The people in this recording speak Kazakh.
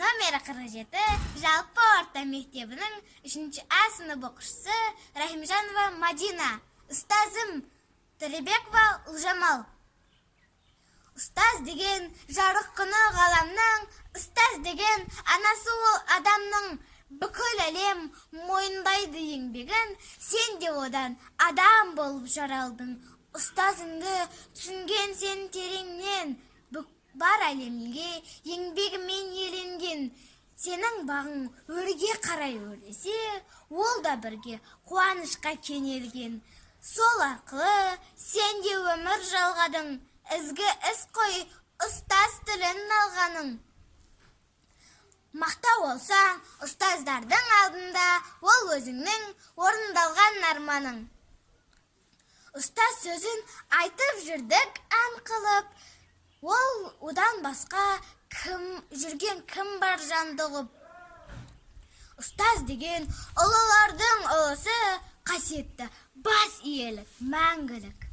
номері 47 жалпы орта мектебінің 3А сынып оқушысы Рахимжанова Мадина. Ұстазым Төребекова Ұлжамал. Ұстаз деген жарық күні ғаламның, ұстаз деген анасы ол адамның. Бүкіл әлем мойындайды еңбегін, сен де одан адам болып жаралдың. Ұстазыңды түсінген сен тереңнен, бар әлемге еңбегімен еленген. Сенің бағың өрге қарай өрлесе, ол да бірге қуанышқа кенелген. Сол арқылы сен де өмір жалғадың, ізгі іс қой ұстаз тілін алғаның. Мақтау олсаң, ұстаздардың алдында, ол өзіңнің орындалған арманың. Ұстаз сөзін айтып жүрдік ән қылып, ол одан басқа жүрген кім бар жанды ғып. Ұстаз деген ұлылардың ұлысы, қасиетті бас иелік, мәңгілік.